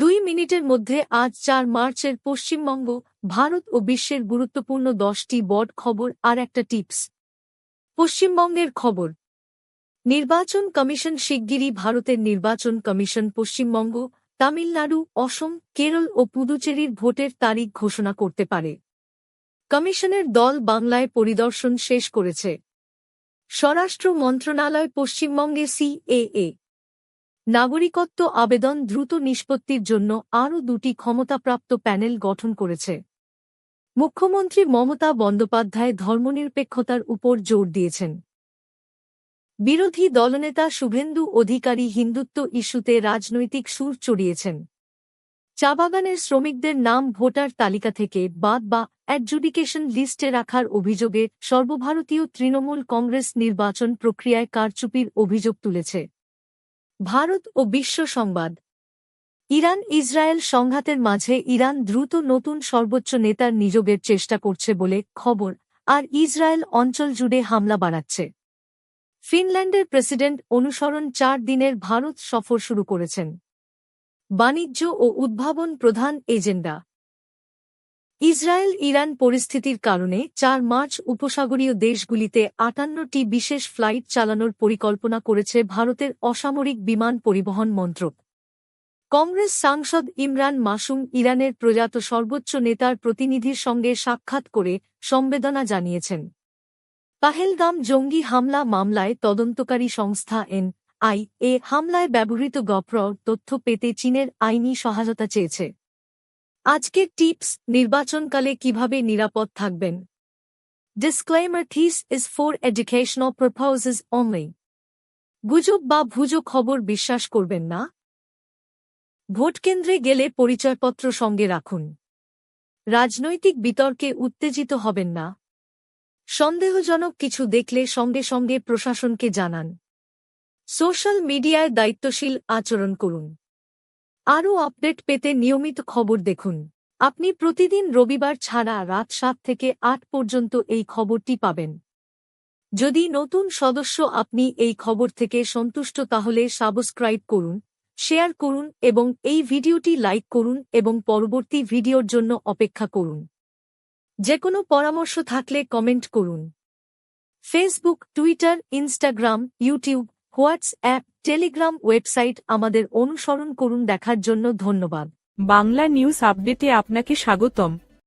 2 মিনিটের মধ্যে আজ 4 মার্চের পশ্চিমবঙ্গ, ভারত ও বিশ্বের গুরুত্বপূর্ণ 10টি বড় খবর আর একটা টিপস। পশ্চিমবঙ্গের খবর। নির্বাচন কমিশন শিগগিরই ভারতের নির্বাচন কমিশন পশ্চিমবঙ্গ, তামিলনাড়ু, অসম, কেরল ও পুদুচেরির ভোটের তারিখ ঘোষণা করতে পারে। কমিশনের দল বাংলায় পরিদর্শন শেষ করেছে। স্বরাষ্ট্র মন্ত্রণালয় পশ্চিমবঙ্গে সিএএ নাগরিকত্ব আবেদন দ্রুত নিষ্পত্তির জন্য আরও 2টি ক্ষমতাপ্রাপ্ত প্যানেল গঠন করেছে। মুখ্যমন্ত্রী মমতা বন্দ্যোপাধ্যায় ধর্মনিরপেক্ষতার উপর জোর দিয়েছেন। বিরোধী দলনেতা শুভেন্দু অধিকারী হিন্দুত্ব ইস্যুতে রাজনৈতিক সুর চড়িয়েছেন। চা বাগানের শ্রমিকদের নাম ভোটার তালিকা থেকে বাদ বা অ্যাডজুডিকেশন লিস্টে রাখার অভিযোগে সর্বভারতীয় তৃণমূল কংগ্রেস নির্বাচন প্রক্রিয়ায় কারচুপির অভিযোগ তুলেছে। ভারত ও বিশ্ব সংবাদ। ইরান ইসরায়েল সংঘাতের মাঝে ইরান দ্রুত নতুন সর্বোচ্চ নেতার নিয়োগের চেষ্টা করছে বলে খবর, আর ইসরায়েল অঞ্চল জুড়ে হামলা বাড়াচ্ছে। ফিনল্যান্ডের প্রেসিডেন্ট অনুসরণ 4 দিনের ভারত সফর শুরু করেছেন। বাণিজ্য ও উদ্ভাবন প্রধান এজেন্ডা। ইসরায়েল ইরান পরিস্থিতির কারণে 4 মার্চ উপসাগরীয় দেশগুলিতে 58টি বিশেষ ফ্লাইট চালানোর পরিকল্পনা করেছে ভারতের অসামরিক বিমান পরিবহন মন্ত্রক। কংগ্রেস সাংসদ ইমরান মাসুম ইরানের প্রয়াত সর্বোচ্চ নেতার প্রতিনিধির সঙ্গে সাক্ষাৎ করে সমবেদনা জানিয়েছেন। পাহেলগাম জঙ্গি হামলা মামলায় তদন্তকারী সংস্থা এনআইএ হামলায় ব্যবহৃত গোপন তথ্য পেতে চীনের আইনি সহায়তা চেয়েছে। আজকের টিপস: নির্বাচনকালে কিভাবে নিরাপদ থাকবেন। Disclaimer: this is for educational purposes only. গুজব বা ভুয়ো খবর বিশ্বাস করবেন না। ভোটকেন্দ্রে গেলে পরিচয়পত্র সঙ্গে রাখুন। রাজনৈতিক বিতর্কে উত্তেজিত হবেন না। সন্দেহজনক কিছু দেখলে সঙ্গে সঙ্গে প্রশাসনকে জানান। সোশ্যাল মিডিয়ায় দায়িত্বশীল আচরণ করুন। আরও আপডেট পেতে নিয়মিত খবর দেখুন। আপনি প্রতিদিন রবিবার ছাড়া রাত 7 থেকে 8 পর্যন্ত এই খবরটি পাবেন। যদি নতুন সদস্য আপনি এই খবর থেকে সন্তুষ্ট তাহলে সাবস্ক্রাইব করুন, শেয়ার করুন এবং এই ভিডিওটি লাইক করুন এবং পরবর্তী ভিডিওর জন্য অপেক্ষা করুন। যেকোনো পরামর্শ থাকলে কমেন্ট করুন। Facebook, Twitter, Instagram, YouTube, WhatsApp, Telegram website আমাদের অনুসরণ করুন। দেখার জন্য ধন্যবাদ। বাংলা নিউজ আপডেটে আপনাকে স্বাগতম।